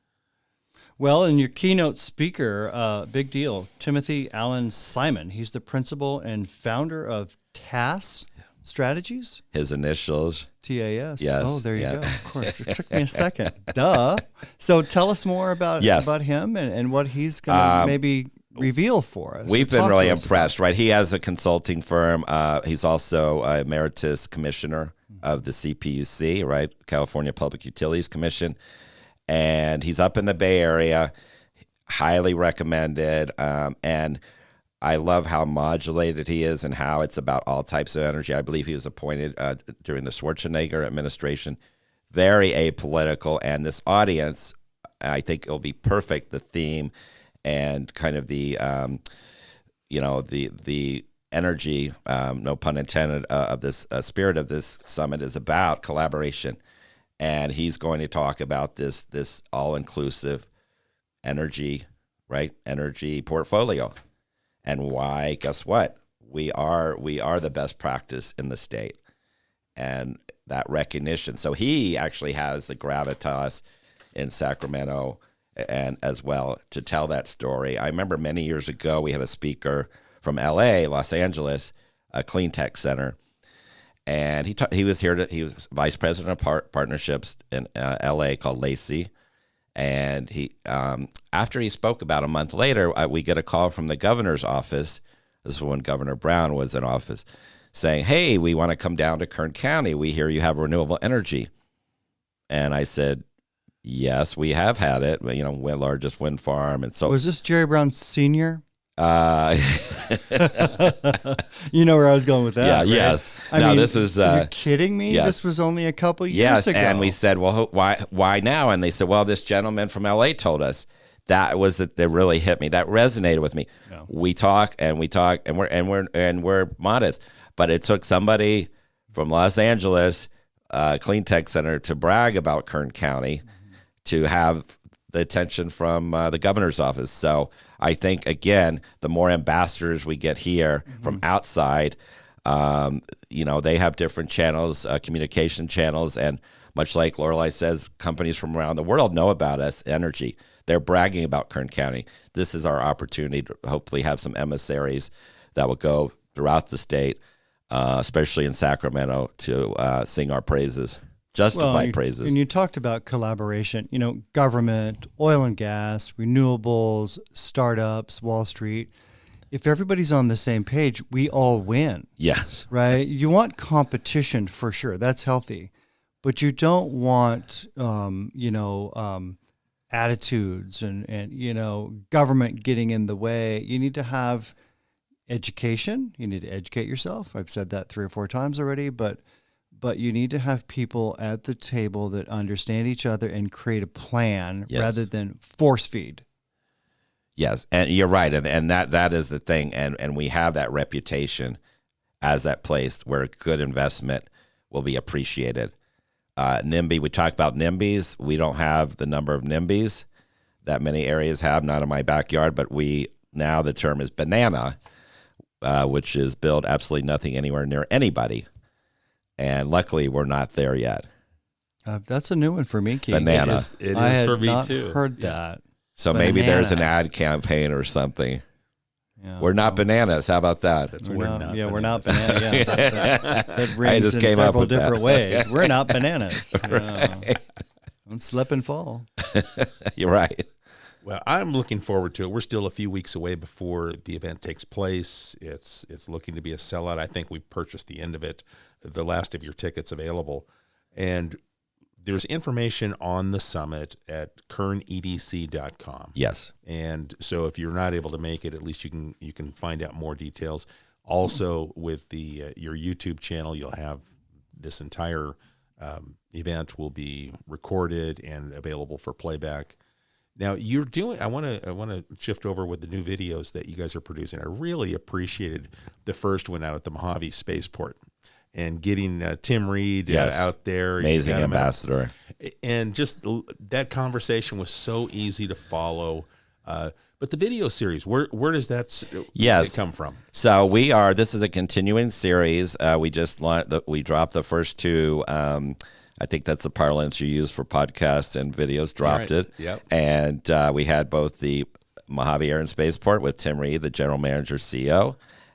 Speaker 4: Well, and your keynote speaker, big deal, Timothy Allen Simon. He's the principal and founder of TAS Strategies.
Speaker 3: His initials.
Speaker 4: TAS.
Speaker 3: Yes.
Speaker 4: Oh, there you go. Of course. It took me a second. Duh. So tell us more about him and what he's going to maybe reveal for us.
Speaker 3: We've been really impressed, right? He has a consulting firm. He's also a emeritus commissioner of the CPUC, right? California Public Utilities Commission. And he's up in the Bay Area, highly recommended. And I love how modulated he is and how it's about all types of energy. I believe he was appointed during the Schwarzenegger administration. Very apolitical. And this audience, I think it'll be perfect, the theme and kind of the, the energy, no pun intended, of this spirit of this summit is about collaboration. And he's going to talk about this all-inclusive energy, right? Energy portfolio, and why. Guess what? We are the best practice in the state, and that recognition. So he actually has the gravitas in Sacramento, and as well to tell that story. I remember many years ago we had a speaker from L.A., Los Angeles, a clean tech center. And he was here. He was vice president of partnerships in L.A. called Lacey. And he after he spoke about a month later, we get a call from the governor's office. This is when Governor Brown was in office, saying, "Hey, we want to come down to Kern County. We hear you have renewable energy." And I said, "Yes, we have had it. Largest wind farm." And so
Speaker 4: was this Jerry Brown Sr.? You know where I was going with that. Yeah, right?
Speaker 3: Yes. This is.
Speaker 4: Are you kidding me? Yes. This was only a couple years ago.
Speaker 3: And we said, well, why now? And they said, well, this gentleman from LA told us. That really hit me. That resonated with me. Yeah. We talk, and we're modest, but it took somebody from Los Angeles, Clean Tech Center, to brag about Kern County, to have the attention from the governor's office. So I think, again, the more ambassadors we get here from outside, they have different channels, communication channels. And much like Lorelei says, companies from around the world know about us, energy. They're bragging about Kern County. This is our opportunity to hopefully have some emissaries that will go throughout the state, especially in Sacramento, to sing our praises. Justified praises.
Speaker 4: And you talked about collaboration, government, oil and gas, renewables, startups, Wall Street. If everybody's on the same page, we all win.
Speaker 3: Yes.
Speaker 4: Right? You want competition for sure. That's healthy. But you don't want, attitudes and government getting in the way. You need to have education. You need to educate yourself. I've said that 3 or 4 times already, but you need to have people at the table that understand each other and create a plan rather than force feed.
Speaker 3: Yes, and you're right, and that is the thing, and we have that reputation as that place where a good investment will be appreciated. NIMBY, we talk about NIMBYs. We don't have the number of NIMBYs that many areas have, not in my backyard, but now the term is banana, which is build absolutely nothing anywhere near anybody. And luckily, we're not there yet.
Speaker 4: That's a new one for me, Keith.
Speaker 3: Banana.
Speaker 2: It
Speaker 4: I
Speaker 2: is
Speaker 4: had
Speaker 2: for me
Speaker 4: not
Speaker 2: too.
Speaker 4: heard that.
Speaker 3: So maybe there's an ad campaign or something.
Speaker 4: Yeah,
Speaker 3: we're not bananas. How about that?
Speaker 2: We're not
Speaker 4: we're not bananas. Yeah, that rings in
Speaker 3: came up
Speaker 4: several
Speaker 3: with that.
Speaker 4: different ways. We're not bananas.
Speaker 3: Right.
Speaker 4: Don't slip and fall.
Speaker 3: You're right.
Speaker 2: Well, I'm looking forward to it. We're still a few weeks away before the event takes place. It's looking to be a sellout. I think we purchased the end of it, the last of your tickets available. And there's information on the summit at kernedc.com.
Speaker 3: Yes.
Speaker 2: And so if you're not able to make it, at least you can find out more details. Also, with the your YouTube channel, you'll have this entire event will be recorded and available for playback. Now you're doing. I want to shift over with the new videos that you guys are producing. I really appreciated the first one out at the Mojave Spaceport and getting Tim Reed out there.
Speaker 3: Amazing ambassador.
Speaker 2: And just that conversation was so easy to follow. But the video series, where does that come from?
Speaker 3: So this is a continuing series. We just we dropped the first 2. I think that's the parlance you use for podcasts and videos. Dropped it.
Speaker 2: Yep.
Speaker 3: And we had both the Mojave Air and Spaceport with Tim Reed, the general manager, CEO,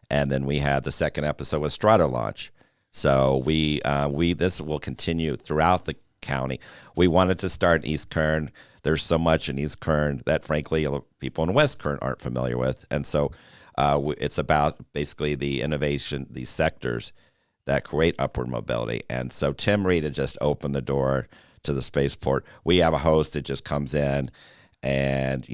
Speaker 3: and then we had the second episode with Strato Launch. So this will continue throughout the county. We wanted to start in East Kern. There's so much in East Kern that, frankly, people in West Kern aren't familiar with. And so it's about basically the innovation, these sectors that create upward mobility. And so Tim Reed had just opened the door to the spaceport. We have a host that just comes in, and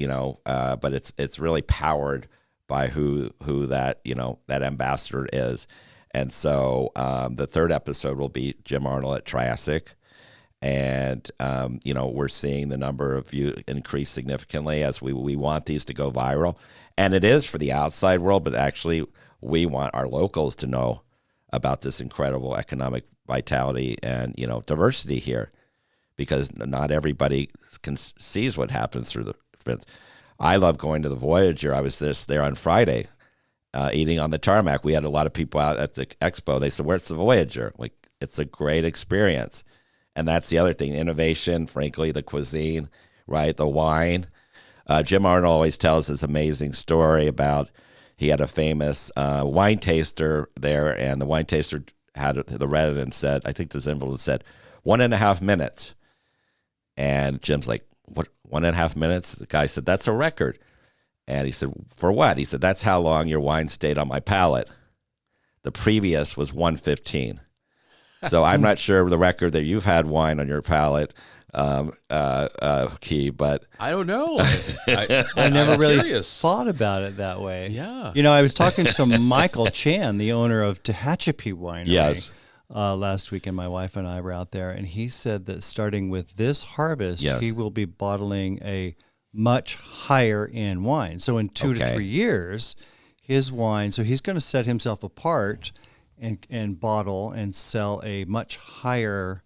Speaker 3: but it's really powered by who that that ambassador is. And so the third episode will be Jim Arnold at Triassic. And, we're seeing the number of views increase significantly as we want these to go viral. And it is for the outside world, but actually we want our locals to know about this incredible economic vitality and, diversity here, because not everybody sees what happens through the fence. I love going to the Voyager. I was just there on Friday. Eating on the tarmac. We had a lot of people out at the expo. They said, "Where's the Voyager?" Like, it's a great experience. And that's the other thing, innovation, frankly, the cuisine, right? The wine. Jim Arnold always tells this amazing story about he had a famous wine taster there, and the wine taster read it and said, I think this envelope said, 1.5 minutes. And Jim's like, what, 1.5 minutes? The guy said, that's a record. And he said, for what? He said, that's how long your wine stayed on my palate. The previous was 1:15. So I'm not sure the record that you've had wine on your palate, Key, but
Speaker 2: I don't know.
Speaker 4: I never really
Speaker 2: curious.
Speaker 4: thought about it that way.
Speaker 2: Yeah.
Speaker 4: I was talking to Michael Chan, the owner of Tehachapi Winery.
Speaker 3: Yes.
Speaker 4: Last weekend, my wife and I were out there, and he said that starting with this harvest, he will be bottling a much higher end wine. So in 2 to 3 years, his wine, so he's going to set himself apart and bottle and sell a much higher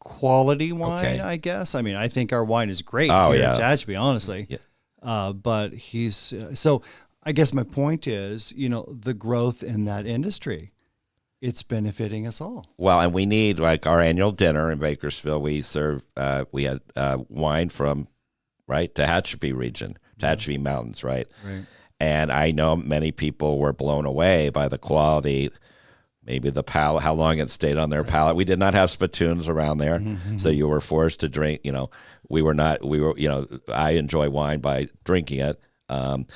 Speaker 4: quality wine, I guess. I mean, I think our wine is great here at Tehachapi, honestly. Yeah. But so I guess my point is, the growth in that industry, it's benefiting us all.
Speaker 3: Well, and we need, like, our annual dinner in Bakersfield, we serve, we had wine from, Tehachapi region, Tehachapi Mountains, right? And I know many people were blown away by the quality, maybe the palate, how long it stayed on their palate. We did not have spittoons around there, so you were forced to drink. I enjoy wine by drinking it. My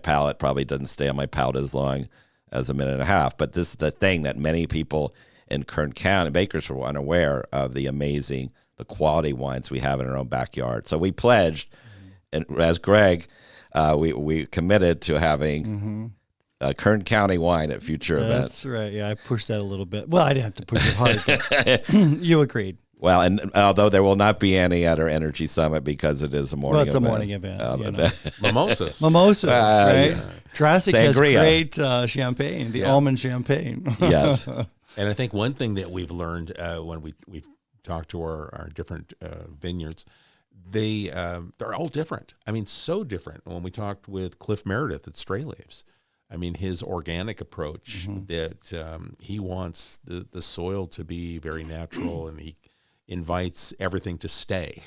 Speaker 3: palate probably doesn't stay on my palate as long as a minute and a half. But this is the thing that many people in Kern County, Bakersfield, were unaware of the quality wines we have in our own backyard. So we pledged, and as Greg we committed to having Kern County wine at future events.
Speaker 4: That's right. Yeah, I pushed that a little bit. Well, I didn't have to push it hard, but you agreed.
Speaker 3: Well, and although there will not be any at our Energy Summit because it is a morning event.
Speaker 4: Well, it's a morning event.
Speaker 2: Mimosas.
Speaker 4: Mimosas, right?
Speaker 3: Yeah.
Speaker 4: Jurassic has
Speaker 3: Sangria.
Speaker 4: great champagne, the almond champagne.
Speaker 3: Yes.
Speaker 2: And I think one thing that we've learned when we've talked to our different vineyards, they're all different. I mean, so different. When we talked with Cliff Meredith at Stray Leaves, I mean, his organic approach that he wants the soil to be very natural, and he invites everything to stay,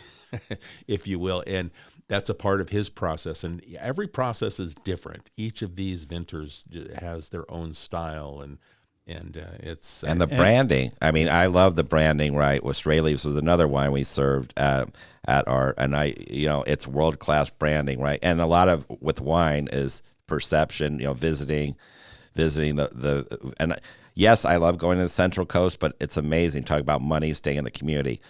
Speaker 2: if you will. And that's a part of his process. And every process is different. Each of these vintners has their own style, and it's
Speaker 3: and the branding. I mean, I love the branding. Right, with Stray Leaves was another wine we served at our, and it's world class branding, right? And a lot of with wine is perception. Visiting the and. Yes, I love going to the Central Coast, but it's amazing. Talk about money, staying in the community,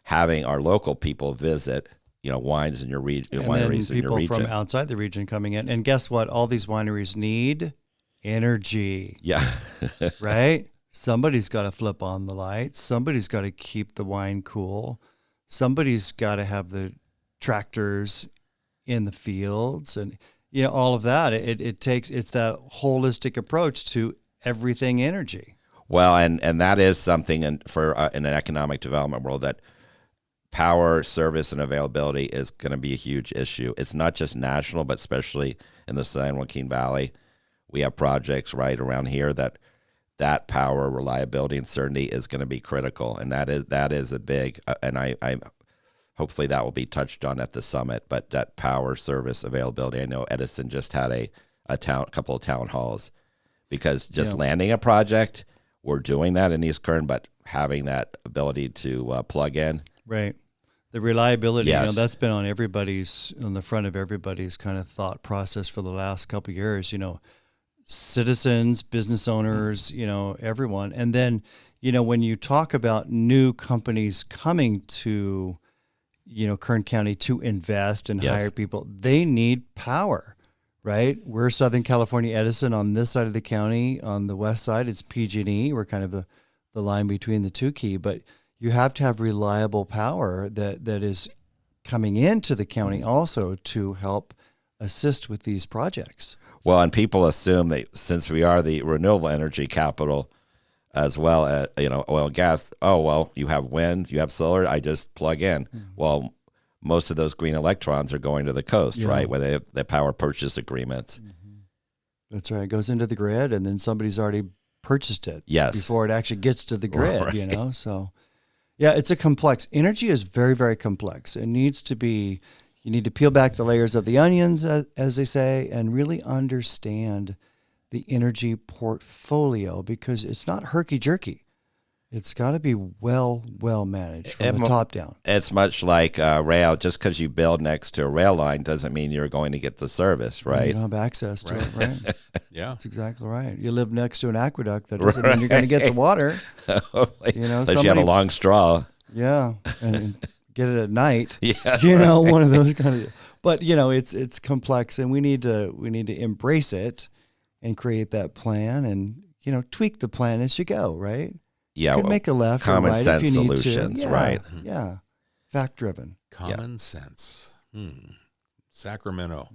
Speaker 3: having our local people visit, wines in your region, wineries in your region.
Speaker 4: People from outside the region coming in. And guess what? All these wineries need energy.
Speaker 3: Yeah.
Speaker 4: Right? Somebody's got to flip on the lights. Somebody's got to keep the wine cool. Somebody's got to have the tractors in the fields, and all of that. It's that holistic approach to everything energy.
Speaker 3: Well, and that is something in an economic development world that power, service, and availability is going to be a huge issue. It's not just national, but especially in the San Joaquin Valley. We have projects right around here that power, reliability, and certainty is going to be critical, and that is a big. And I hopefully that will be touched on at the summit. But that power, service, availability. I know Edison just had a couple of town halls. Because just landing a project, we're doing that in East Kern, but having that ability to plug in.
Speaker 4: Right. The reliability,
Speaker 3: yes.
Speaker 4: That's been on the front of everybody's kind of thought process for the last couple of years, citizens, business owners, everyone. And then, when you talk about new companies coming to, Kern County to invest and hire people, they need power. Right, we're Southern California Edison on this side of the county. On the west side, it's PG&E. We're kind of the line between the two key. But you have to have reliable power that is coming into the county also to help assist with these projects.
Speaker 3: Well, and people assume that since we are the renewable energy capital, as well as oil and gas. Oh well, you have wind, you have solar. I just plug in. Mm-hmm. Well. Most of those green electrons are going to the coast, right, where they have the power purchase agreements.
Speaker 4: Mm-hmm. That's right. It goes into the grid, and then somebody's already purchased it before it actually gets to the grid,
Speaker 3: right.
Speaker 4: So, it's a complex. Energy is very, very complex. It needs to be, you need to peel back the layers of the onions, as they say, and really understand the energy portfolio, because it's not herky-jerky. It's got to be well managed from the top down.
Speaker 3: It's much like rail. Just because you build next to a rail line doesn't mean you're going to get the service, right?
Speaker 4: You don't have access to it, right?
Speaker 2: Yeah.
Speaker 4: That's exactly right. You live next to an aqueduct. That doesn't mean you're going to get the water.
Speaker 3: Unless you have a long straw.
Speaker 4: Yeah, and get it at night.
Speaker 3: Yeah,
Speaker 4: one of those kind of. But it's complex, and we need to embrace it and create that plan, and tweak the plan as you go, right?
Speaker 3: Yeah,
Speaker 4: you could make a left
Speaker 3: common
Speaker 4: or right
Speaker 3: sense
Speaker 4: if you need
Speaker 3: solutions,
Speaker 4: to.
Speaker 3: right?
Speaker 4: Yeah, fact-driven.
Speaker 2: Common sense. Sacramento.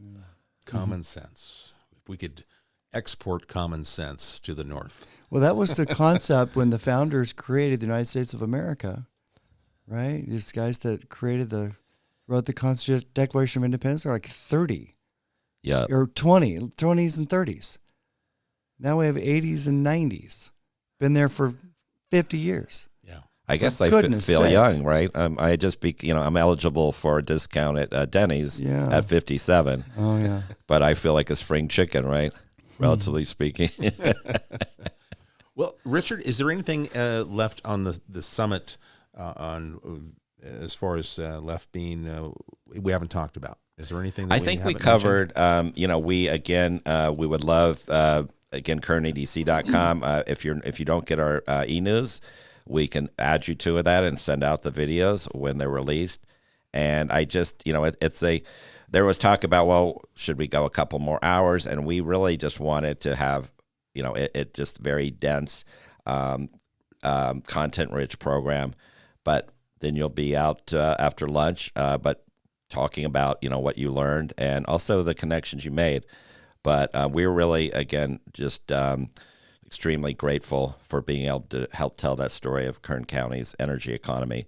Speaker 2: Common sense. If we could export common sense to the north.
Speaker 4: Well, that was the concept when the founders created the United States of America, right? These guys that wrote the Constitutional Declaration of Independence are like 30.
Speaker 3: Yeah.
Speaker 4: Or 20s and 30s. Now we have 80s and 90s. Been there for 50 years.
Speaker 2: Yeah.
Speaker 3: I guess I feel young, right? I just I'm eligible for a discount at Denny's at 57.
Speaker 4: Oh yeah.
Speaker 3: But I feel like a spring chicken, right? Relatively speaking.
Speaker 2: Well, Richard, is there anything left on the summit on as far as left being we haven't talked about? Is there anything that
Speaker 3: I think we covered? We would love. Again, KernEDC.com. If you don't get our e-news, we can add you to that and send out the videos when they're released. And I just, there was talk about, well, should we go a couple more hours? And we really just wanted to have, it just very dense, content-rich program. But then you'll be out after lunch, but talking about, what you learned and also the connections you made. But we're really, again, just extremely grateful for being able to help tell that story of Kern County's energy economy.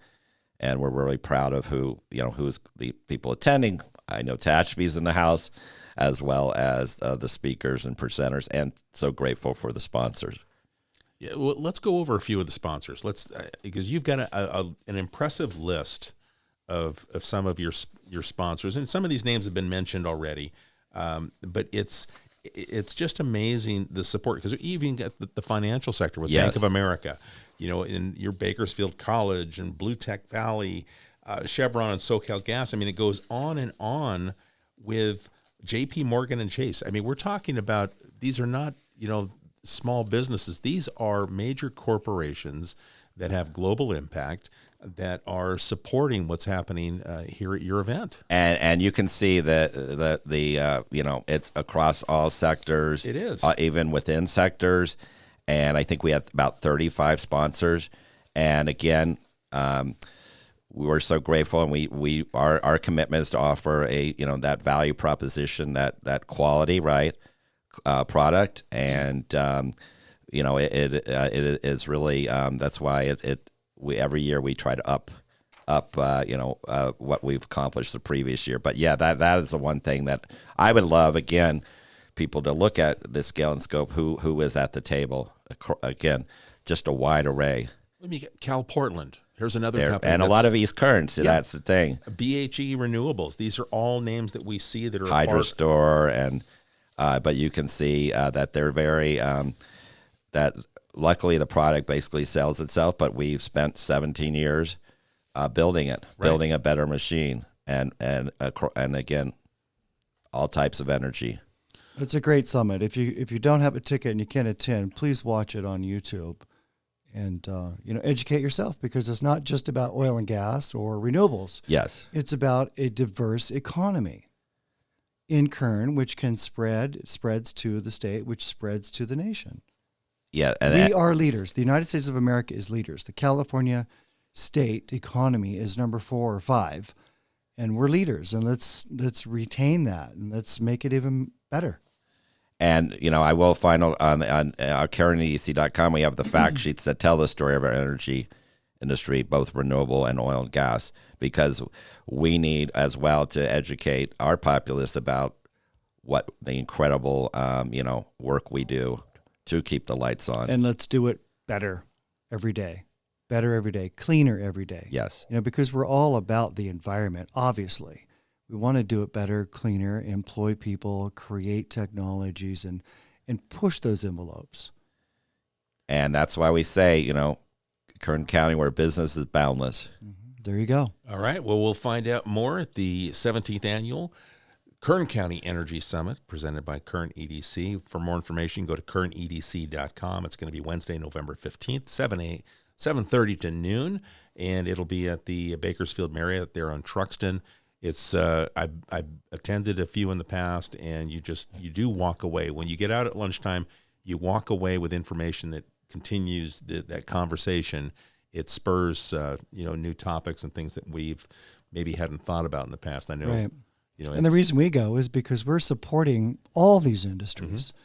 Speaker 3: And we're really proud of who's the people attending. I know Tehachapi's in the house, as well as the speakers and presenters, and so grateful for the sponsors.
Speaker 2: Yeah, well, let's go over a few of the sponsors. Let's because you've got an impressive list of some of your sponsors, and some of these names have been mentioned already. But it's just amazing the support, because you even got the financial sector with Bank of America, in your Bakersfield College and Blue Tech Valley, Chevron and SoCal Gas. I mean, it goes on and on with JP Morgan and Chase. I mean, we're talking about, these are not, small businesses. These are major corporations that have global impact, that are supporting what's happening here at your event.
Speaker 3: And you can see that it's across all sectors.
Speaker 2: It is.
Speaker 3: Even within sectors. And I think we have about 35 sponsors. And again, we were so grateful, and our commitment is to offer that value proposition, that quality, right, product. And it is really that's why we every year we try to up what we've accomplished the previous year. But yeah, that is the one thing that I would love, again, people to look at the scale and scope, who is at the table. Again, just a wide array.
Speaker 2: Let me get Cal Portland. Here's another company.
Speaker 3: And a lot of East Kern. See, that's the thing.
Speaker 2: BHE Renewables. These are all names that we see that are
Speaker 3: Hydrostore, and but you can see that they're very that luckily the product basically sells itself, but we've spent 17 years building it, building a better machine, and again, all types of energy.
Speaker 4: It's a great summit. If you don't have a ticket and you can't attend, please watch it on YouTube, and educate yourself, because it's not just about oil and gas or renewables.
Speaker 3: Yes,
Speaker 4: it's about a diverse economy in Kern, which spreads to the state, which spreads to the nation.
Speaker 3: Yeah, and
Speaker 4: we are leaders. The United States of America is leaders. The California state economy is number 4 or 5, and we're leaders. And let's retain that, and let's make it even better.
Speaker 3: And I will find on our KernEDC.com, we have the fact sheets that tell the story of our energy industry, both renewable and oil and gas, because we need as well to educate our populace about what the incredible work we do to keep the lights on.
Speaker 4: And let's do it better every day, cleaner every day.
Speaker 3: Yes.
Speaker 4: Because we're all about the environment, obviously. We want to do it better, cleaner, employ people, create technologies, and push those envelopes.
Speaker 3: And that's why we say, Kern County, where business is boundless.
Speaker 4: Mm-hmm. There you go.
Speaker 2: All right. Well, we'll find out more at the 17th Annual Kern County Energy Summit, presented by Kern EDC. For more information, go to kernedc.com. It's going to be Wednesday, November 15th, 7:30 to noon, and it'll be at the Bakersfield Marriott there on Truxton. It's I've attended a few in the past, and you do walk away. When you get out at lunchtime, you walk away with information that continues that conversation. It spurs new topics and things that we've maybe hadn't thought about in the past. I know.
Speaker 4: Right. And the reason we go is because we're supporting all these industries. Mm-hmm.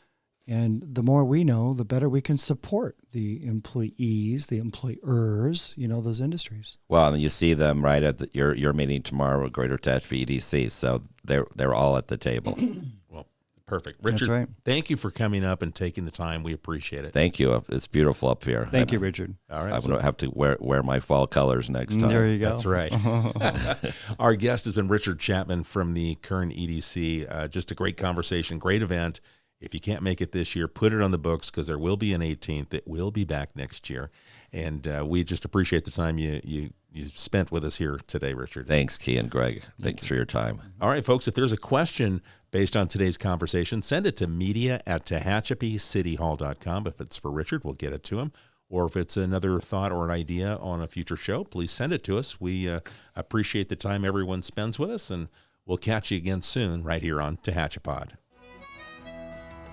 Speaker 4: And the more we know, the better we can support the employees, the employers, those industries.
Speaker 3: Well, and you see them right at your meeting tomorrow with Greater Tehachapi EDC. So they're all at the table.
Speaker 2: Well, perfect. Richard,
Speaker 4: right.
Speaker 2: Thank you for coming up and taking the time. We appreciate it.
Speaker 3: Thank you. It's beautiful up here.
Speaker 4: Thank you, Richard.
Speaker 2: All right.
Speaker 3: I'm going to have to wear my fall colors next time.
Speaker 4: There you go.
Speaker 2: That's right. Our guest has been Richard Chapman from the Kern EDC. Just a great conversation, great event. If you can't make it this year, put it on the books, because there will be an 18th. It will be back next year. And we just appreciate the time you spent with us here today, Richard.
Speaker 3: Thanks, Key and Greg. Thanks for your time.
Speaker 2: All right, folks, if there's a question based on today's conversation, send it to media@tehachapicityhall.com. If it's for Richard, we'll get it to him. or if it's another thought or an idea on a future show, please send it to us. We appreciate the time everyone spends with us, and we'll catch you again soon right here on Tehachapi.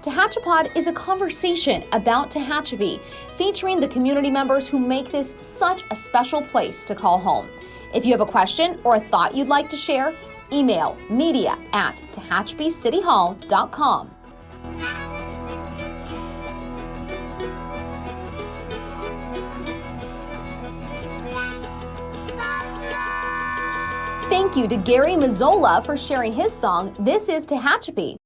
Speaker 1: Tehachapi is a conversation about Tehachapi, featuring the community members who make this such a special place to call home. If you have a question or a thought you'd like to share, email media@tehachapicityhall.com. Thank you to Gary Mazzola for sharing his song, This is Tehachapi.